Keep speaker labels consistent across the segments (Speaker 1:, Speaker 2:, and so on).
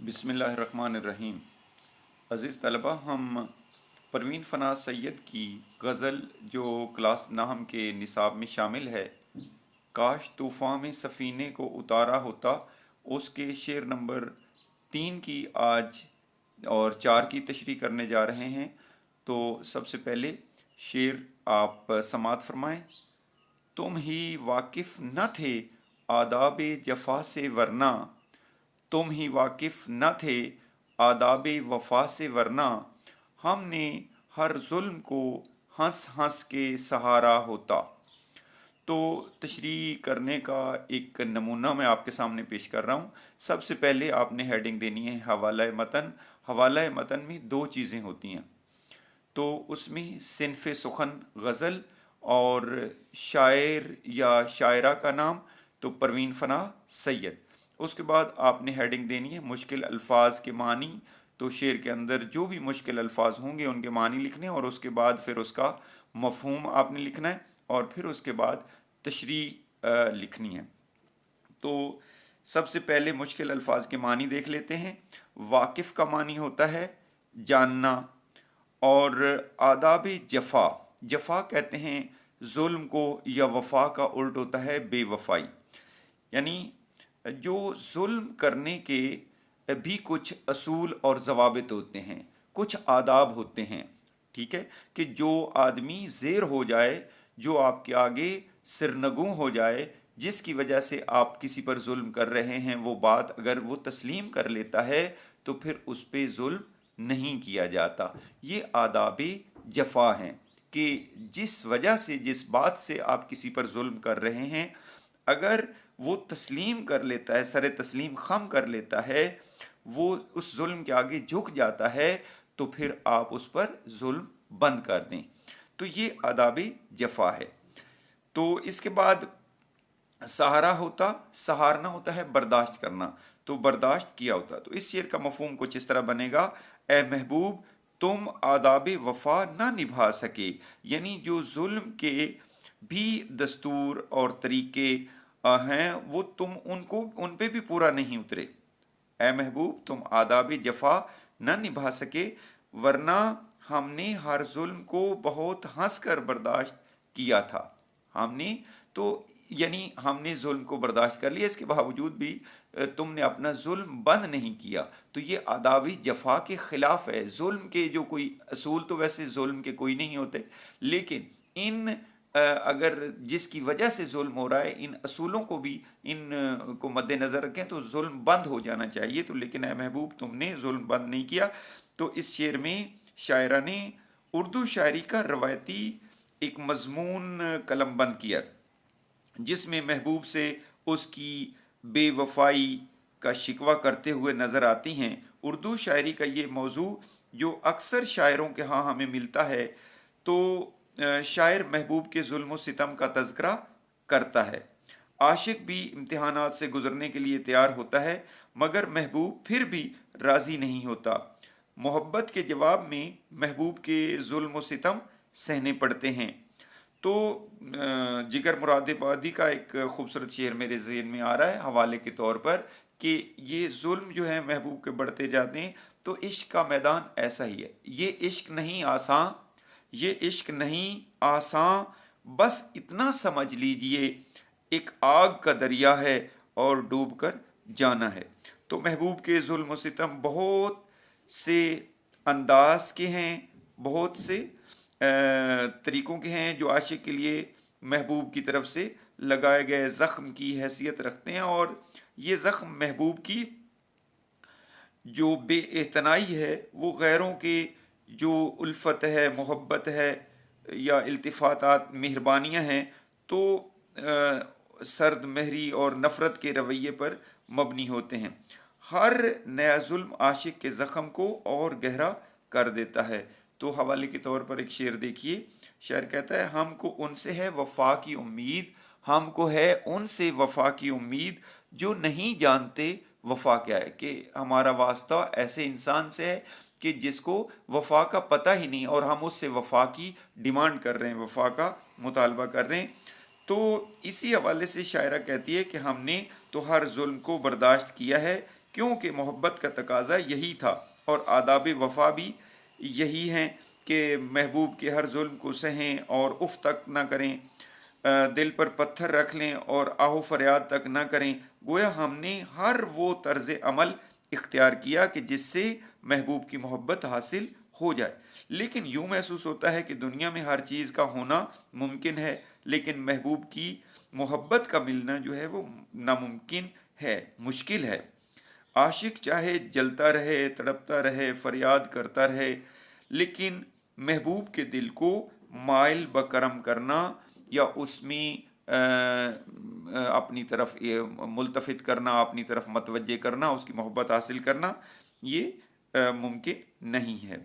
Speaker 1: बिस्मिल्लाहिर्रहमानिर्रहीम। अज़ीज़ तलबा, हम परवीन फ़नाज़ सैयद की गज़ल जो क्लास नाहम के निसाब में शामिल है, काश तूफ़ान में सफ़ीने को उतारा होता, उसके शेर नंबर 3 की आज और 4 की तशरीह करने जा रहे हैं। तो सबसे पहले शेर आप समात फरमाएं। तुम ही वाकिफ़ न थे आदाब जफ़ा से वरना, तुम ही वाकिफ़ न थे आदाब वफ़ा से वरना, हमने हर जुल्म को हंस हंस के सहारा होता। तो तशरीह करने का एक नमूना मैं आपके सामने पेश कर रहा हूँ। सबसे पहले आपने हेडिंग देनी है हवाला मतन। हवाला मतन में दो चीज़ें होती हैं, तो उसमें सिनफ़ सुखन गज़ल और शायर या शायरा का नाम, तो परवीन फ़ना सैयद। उसके बाद आपने हेडिंग देनी है मुश्किल अल्फाज के मानी, तो शेर के अंदर जो भी मुश्किल अल्फाज होंगे उनके मानी लिखने हैं और उसके बाद फिर उसका मफ़हूम आपने लिखना है और फिर उसके बाद तशरीह लिखनी है। तो सबसे पहले मुश्किल अल्फाज के मानी देख लेते हैं। वाकिफ़ का मानी होता है जानना, और आदाब जफ़ा, जफ़ा कहते हैं जुल्म को, या वफ़ा का उल्ट होता है बेवफ़ाई। यानी जो जुल्म करने के भी कुछ असूल और ज़वाबित होते हैं, कुछ आदाब होते हैं। ठीक है, कि जो आदमी ज़ेर हो जाए, जो आपके आगे सिरनगू हो जाए, जिसकी वजह से आप किसी पर जुल्म कर रहे हैं, वो बात अगर वो तस्लीम कर लेता है तो फिर उस पर जुल्म नहीं किया जाता। ये आदाब जफ़ा हैं कि जिस वजह से, जिस बात से आप किसी पर जुल्म कर रहे हैं, अगर वो तस्लीम कर लेता है, सर तस्लीम खम कर लेता है, वो उस जुल्म के आगे झुक जाता है, तो फिर आप उस पर जुल्म बंद कर दें। तो ये आदाब जफ़ा है। तो इसके बाद सहारा होता, सहारना होता है बर्दाश्त करना, तो बर्दाश्त किया होता। तो इस शेर का मफहूम कुछ इस तरह बनेगा, ए महबूब तुम आदाब वफा ना निभा सके, यानी जो जुल्म के भी दस्तूर और तरीके हैं, वो तुम उनको उन पे भी पूरा नहीं उतरे। ए महबूब तुम आदाब जफ़ा न निभा सके, वरना हमने हर जुल्म को बहुत हंस कर बर्दाश्त किया था। हमने तो यानी हमने जुल्म को बर्दाश्त कर लिया, इसके बावजूद भी तुमने अपना जुल्म बंद नहीं किया। तो ये आदाबी जफ़ा के ख़िलाफ़ है। जुल्म के जो कोई असूल, तो वैसे जुल्म के कोई नहीं होते, लेकिन इन अगर जिसकी वजह से जुल्म हो रहा है, इन असूलों को भी, इन को मद्देनज़र रखें तो जुल्म बंद हो जाना चाहिए। तो लेकिन ए महबूब तुमने जुल्म बंद नहीं किया। तो इस शेर में शायरा ने उर्दू शायरी का रवायती एक मजमून कलम बंद किया, जिसमें महबूब से उसकी बेवफाई का शिकवा करते हुए नज़र आती हैं। उर्दू शायरी का ये मौजू जो अक्सर शायरों के यहाँ हमें मिलता है, तो शायर महबूब के जुल्म सितम का तज़किरा करता है। आशिक भी इम्तिहानात से गुज़रने के लिए तैयार होता है, मगर महबूब फिर भी राज़ी नहीं होता। मोहब्बत के जवाब में महबूब के जुल्म सितम सहने पड़ते हैं। तो जिगर मुरादाबादी का एक खूबसूरत शेर मेरे ज़हन में आ रहा है हवाले के तौर पर, कि ये जुल्म जो है महबूब के बढ़ते जाते हैं। तो इश्क का मैदान ऐसा ही है। ये इश्क नहीं आसान, ये इश्क नहीं आसान, बस इतना समझ लीजिए एक आग का दरिया है और डूब कर जाना है। तो महबूब के जुल्म सितम बहुत से अंदाज के हैं, बहुत से तरीक़ों के हैं, जो आशिक के लिए महबूब की तरफ से लगाए गए ज़ख्म की हैसियत रखते हैं। और ये ज़ख्म महबूब की जो बेइतनाई है, वो गैरों के जो उल्फत है, मोहब्बत है, या इल्तिफ़ातात मेहरबानियाँ हैं, तो सर्द महरी और नफ़रत के रवैये पर मबनी होते हैं। हर नया जुल्म आशिक के ज़ख़म को और गहरा कर देता है। तो हवाले के तौर पर एक शेर देखिए। शायर कहता है, हमको उनसे है वफ़ा की उम्मीद, हमको है उनसे वफ़ा की उम्मीद, जो नहीं जानते वफ़ा क्या है। कि हमारा वास्ता ऐसे इंसान से है कि जिसको वफ़ा का पता ही नहीं, और हम उससे वफ़ा की डिमांड कर रहे हैं, वफ़ा का मुतालबा कर रहे हैं। तो इसी हवाले से शायरा कहती है कि हमने तो हर जुल्म को बर्दाश्त किया है, کیونکہ محبت کا تقاضا یہی تھا اور آداب وفا بھی یہی ہیں کہ محبوب کے ہر ظلم کو سہیں اور اف تک نہ کریں، دل پر پتھر رکھ لیں اور آہ و فریاد تک نہ کریں۔ گویا ہم نے ہر وہ طرز عمل اختیار کیا کہ جس سے محبوب کی محبت حاصل ہو جائے، لیکن یوں محسوس ہوتا ہے کہ دنیا میں ہر چیز کا ہونا ممکن ہے، لیکن محبوب کی محبت کا ملنا جو ہے وہ ناممکن ہے، مشکل ہے۔ عاشق چاہے جلتا رہے، تڑپتا رہے، فریاد کرتا رہے، لیکن محبوب کے دل کو مائل بکرم کرنا یا اس میں اپنی طرف ملتفت کرنا، اپنی طرف متوجہ کرنا، اس کی محبت حاصل کرنا، یہ ممکن نہیں ہے۔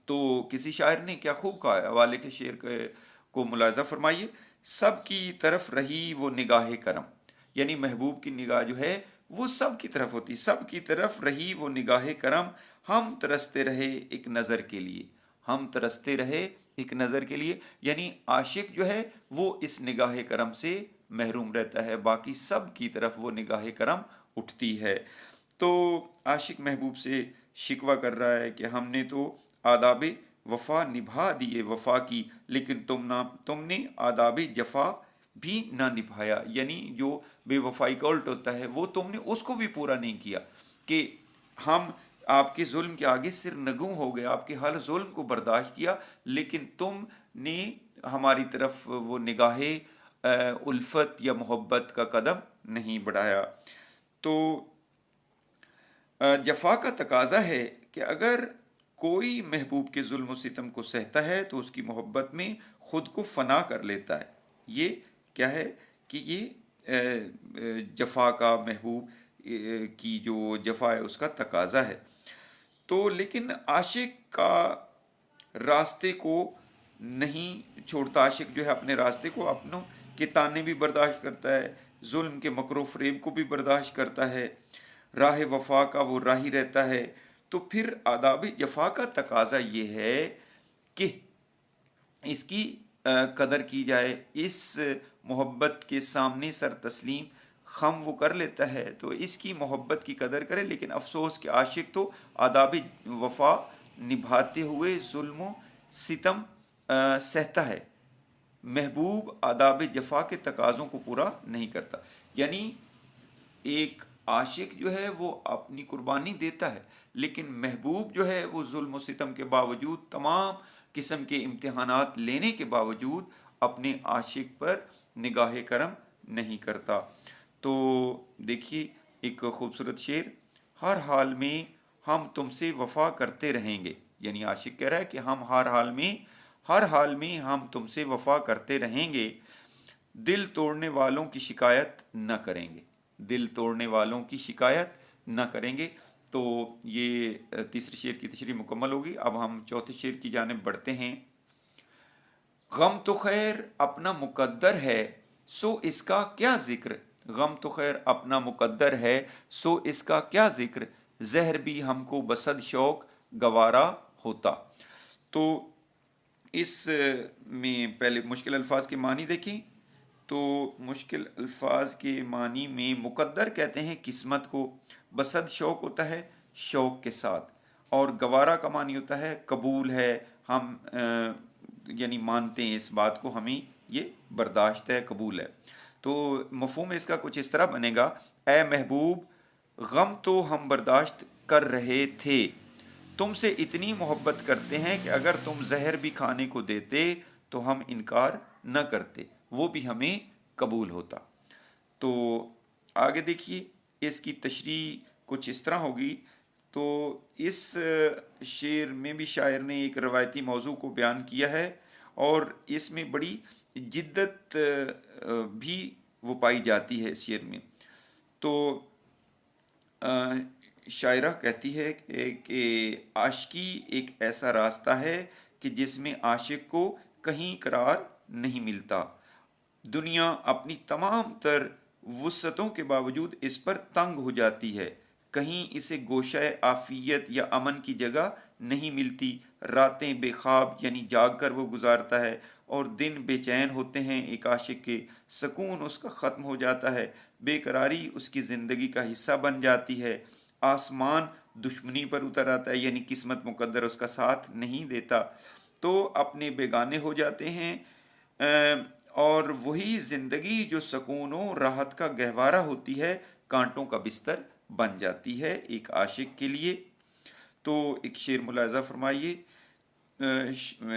Speaker 1: تو کسی شاعر نے کیا خوب کہا ہے، حوالے کے شعر کو ملاحظہ فرمائیے، سب کی طرف رہی وہ نگاہ کرم، یعنی محبوب کی نگاہ جو ہے وہ سب کی طرف ہوتی، سب کی طرف رہی وہ نگاہ کرم، ہم ترستے رہے ایک نظر کے لیے، ہم ترستے رہے ایک نظر کے لیے، یعنی عاشق جو ہے وہ اس نگاہ کرم سے محروم رہتا ہے، باقی سب کی طرف وہ نگاہ کرم اٹھتی ہے۔ تو عاشق محبوب سے شکوہ کر رہا ہے کہ ہم نے تو آداب وفا نبھا دیے وفا کی، لیکن تم نے آداب جفا بھی نہ نبھایا، یعنی جو بے وفائی کا الٹ ہوتا ہے وہ تم نے اس کو بھی پورا نہیں کیا، کہ ہم آپ کے ظلم کے آگے سر نگوں ہو گئے، آپ کے ہر ظلم کو برداشت کیا، لیکن تم نے ہماری طرف وہ نگاہ الفت یا محبت کا قدم نہیں بڑھایا۔ تو جفا کا تقاضا ہے کہ اگر کوئی محبوب کے ظلم و ستم کو سہتا ہے تو اس کی محبت میں خود کو فنا کر لیتا ہے۔ یہ کیا ہے کہ یہ جفا کا، محبوب کی جو جفا ہے اس کا تقاضا ہے۔ تو لیکن عاشق کا راستے کو نہیں چھوڑتا، عاشق جو ہے اپنے راستے کو، اپنوں کے تانے بھی برداشت کرتا ہے، ظلم کے مکر و فریب کو بھی برداشت کرتا ہے، راہ وفا کا وہ راہی رہتا ہے۔ تو پھر آداب جفا کا تقاضا یہ ہے کہ اس کی قدر کی جائے، اس محبت کے سامنے سر تسلیم خم وہ کر لیتا ہے تو اس کی محبت کی قدر کرے، لیکن افسوس کہ عاشق تو آداب وفا نبھاتے ہوئے ظلم و ستم سہتا ہے، محبوب آداب جفا کے تقاضوں کو پورا نہیں کرتا۔ یعنی ایک عاشق جو ہے وہ اپنی قربانی دیتا ہے، لیکن محبوب جو ہے وہ ظلم و ستم کے باوجود، تمام قسم کے امتحانات لینے کے باوجود اپنے عاشق پر نگاہ کرم نہیں کرتا۔ تو دیکھیے ایک خوبصورت شعر، ہر حال میں ہم تم سے وفا کرتے رہیں گے، یعنی عاشق کہہ رہا ہے کہ ہم ہر حال میں ہم تم سے وفا کرتے رہیں گے، دل توڑنے والوں کی شکایت نہ کریں گے، دل توڑنے والوں کی شکایت نہ کریں گے۔ تو یہ تیسرے شعر کی تشریح مکمل ہوگی۔ اب ہم چوتھے شعر کی جانب بڑھتے ہیں۔ غم تو خیر اپنا مقدر ہے سو اس کا کیا ذکر، غم تو خیر اپنا مقدر ہے سو اس کا کیا ذکر، زہر بھی ہم کو بصد شوق گوارا ہوتا۔ تو اس میں پہلے مشکل الفاظ کے معنی دیکھیں تو مشکل الفاظ کے معنی میں مقدر کہتے ہیں قسمت کو، بصد شوق ہوتا ہے شوق کے ساتھ، اور گوارا کا معنی ہوتا ہے قبول ہے، ہم یعنی مانتے ہیں اس بات کو، ہمیں یہ برداشت ہے، قبول ہے۔ تو مفہوم اس کا کچھ اس طرح بنے گا، اے محبوب غم تو ہم برداشت کر رہے تھے، تم سے اتنی محبت کرتے ہیں کہ اگر تم زہر بھی کھانے کو دیتے تو ہم انکار نہ کرتے، وہ بھی ہمیں قبول ہوتا۔ تو آگے دیکھیے اس کی تشریح کچھ اس طرح ہوگی۔ تو اس شعر میں بھی شاعر نے ایک روایتی موضوع کو بیان کیا ہے اور اس میں بڑی جدت بھی وہ پائی جاتی ہے اس شعر میں۔ تو شاعرہ کہتی ہے کہ عاشقی ایک ایسا راستہ ہے کہ جس میں عاشق کو کہیں قرار نہیں ملتا، دنیا اپنی تمام تر وسعتوں کے باوجود اس پر تنگ ہو جاتی ہے، کہیں اسے گوشہ عافیت یا امن کی جگہ نہیں ملتی، راتیں بے خواب یعنی جاگ کر وہ گزارتا ہے، اور دن بے چین ہوتے ہیں ایک عاشق کے، سکون اس کا ختم ہو جاتا ہے، बेकरारी उसकी ज़िंदगी का हिस्सा बन जाती है, आसमान दुश्मनी पर उतर आता है, यानी किस्मत मुकद्दर उसका साथ नहीं देता, तो अपने बेगाने हो जाते हैं। और वही ज़िंदगी जो सुकून व राहत का गहवारा होती है, कांटों का बिस्तर बन जाती है एक आशिक के लिए। तो एक शेर मुलाहज़ा फरमाइए,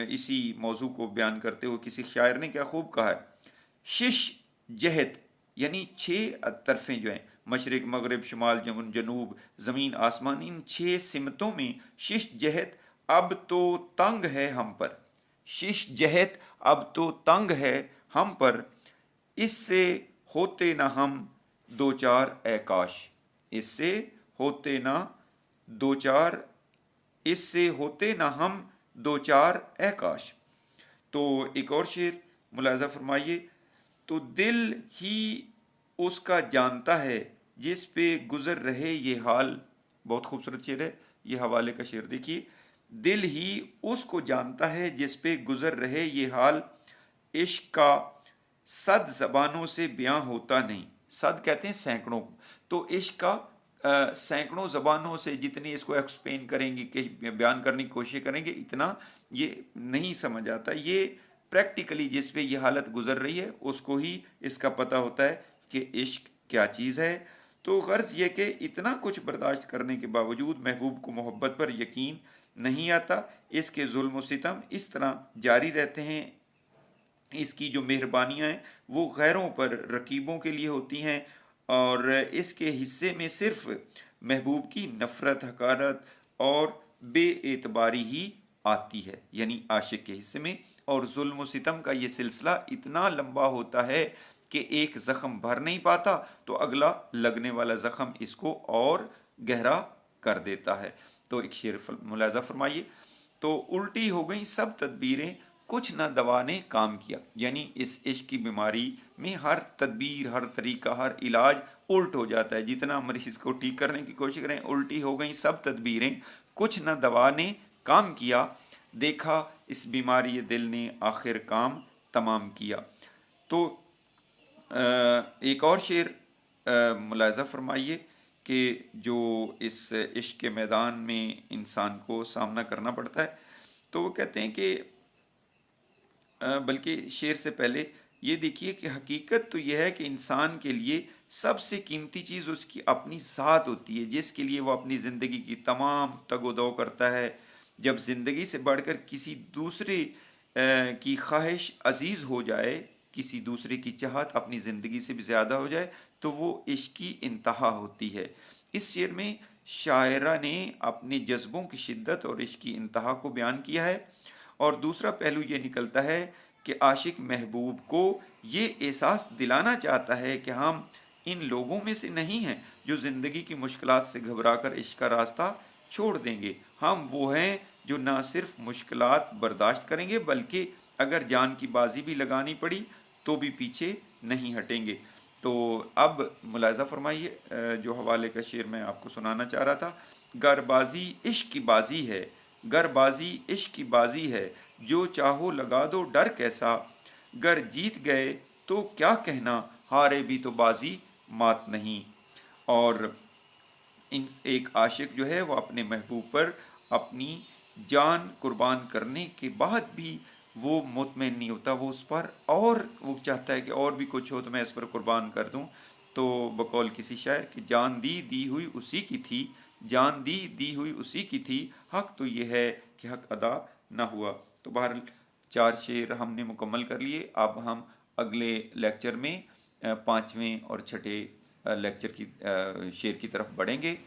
Speaker 1: इसी मौजू को बयान करते हुए किसी शायर ने क्या खूब कहा है, शिश जहत यानी 6 तरफ़ें जो हैं, मशरिक़ मगरिब शुमाल जमुन जनूब ज़मीन आसमान, इन 6 सिमतों में शिश जहत अब तो तंग है हम पर, शिश जहत अब तो तंग है हम पर, इससे होते ना हम दो चार ए काश, इससे होते ना दो चार, इससे होते ना हम दो चार ए काश। तो एक और शेर मुलाहज़ा फरमाइए, तो दिल ही उसका जानता है जिस पे गुज़र रहे ये हाल, बहुत खूबसूरत शेर है, ये हवाले का शेर देखिए, दिल ही उसको जानता है जिस पे गुज़र रहे ये हाल, इश्क का सद ज़बानों से बयां होता नहीं, सद कहते हैं सैकड़ों को, तो इश्क का सैकड़ों ज़बानों से जितनी इसको एक्सप्लेन करेंगे कि बयान करने की कोशिश करेंगे, इतना ये नहीं समझ आता। ये प्रैक्टिकली जिस पे ये हालत गुजर रही है उसको ही इसका पता होता है कि इश्क क्या चीज़ है। तो गर्ज ये कि इतना कुछ बर्दाश्त करने के बावजूद महबूब को मोहब्बत पर यकीन नहीं आता, इसके जुल्म व सितम इस तरह जारी रहते हैं, इसकी जो मेहरबानियाँ हैं वो गैरों पर रकीबों के लिए होती हैं, और इसके हिस्से में सिर्फ महबूब की नफ़रत, हकारत और बेएतबारी ही आती है, यानी आशिक के हिस्से में। और जुल्म व सितम का ये सिलसिला इतना लंबा होता है कि एक ज़ख़म भर नहीं पाता तो अगला लगने वाला ज़ख़म इसको और गहरा कर देता है। तो एक शेर मुलाहज़ा फरमाइए, तो उल्टी हो गई सब तदबीरें कुछ न दवा ने काम किया, यानी इस इश्क की बीमारी में हर तदबीर, हर तरीका, हर इलाज उल्ट हो जाता है, जितना मरीज़ को ठीक करने की कोशिश करें, उल्टी हो गई सब तदबीरें कुछ न दवा ने काम किया, देखा इस बीमारी दिल ने आखिर काम तमाम किया। तो एक और शेर मुलाहज़ा फरमाइए कि जो इस इश्क के मैदान में इंसान को सामना करना पड़ता है, तो वो कहते हैं कि बल्कि शेर से पहले ये देखिए कि हकीकत तो यह है कि इंसान के लिए सबसे कीमती चीज़ उसकी अपनी ज़ात होती है, जिसके लिए वो अपनी ज़िंदगी की तमाम तगोदो करता है। जब ज़िंदगी से बढ़कर किसी दूसरे की ख्वाहिश अजीज़ हो जाए, किसी दूसरे की चाहत अपनी ज़िंदगी से भी ज़्यादा हो जाए, तो वो इश्क की इंतहा होती है। इस शेर में शायरा ने अपने जज्बों की शिद्दत और इश्क की इंतहा को बयान किया है। और दूसरा पहलू ये निकलता है कि आशिक महबूब को ये एहसास दिलाना चाहता है कि हम इन लोगों में से नहीं हैं जो ज़िंदगी की मुश्किलात से घबरा कर इश्क का रास्ता छोड़ देंगे, हम वो हैं जो ना सिर्फ मुश्किलात बर्दाश्त करेंगे बल्कि अगर जान की बाजी भी लगानी पड़ी तो भी पीछे नहीं हटेंगे। तो अब मुलाहज़ा फरमाइए, जो हवाले का शेर मैं आपको सुनाना चाह रहा था, गरबाजी इश्क की बाजी है, गरबाजी इश्क की बाजी है, जो चाहो लगा दो डर कैसा, गर जीत गए तो क्या कहना, हारे भी तो बाजी मात नहीं। और एक आशिक जो है वो अपने महबूब पर अपनी जान कुर्बान करने के बाद भी वो मुतमईन नहीं होता, वो उस पर और वो चाहता है कि और भी कुछ हो तो मैं इस पर कुर्बान कर दूं। तो बकौल किसी शायर कि जान दी हुई उसी की थी, जान दी हुई उसी की थी, हक तो ये है कि हक अदा ना हुआ। तो बहरहाल 4 शेर हमने मुकम्मल कर लिए। अब हम अगले लेक्चर में 5वें और छठे लेक्चर की शेर की तरफ बढ़ेंगे।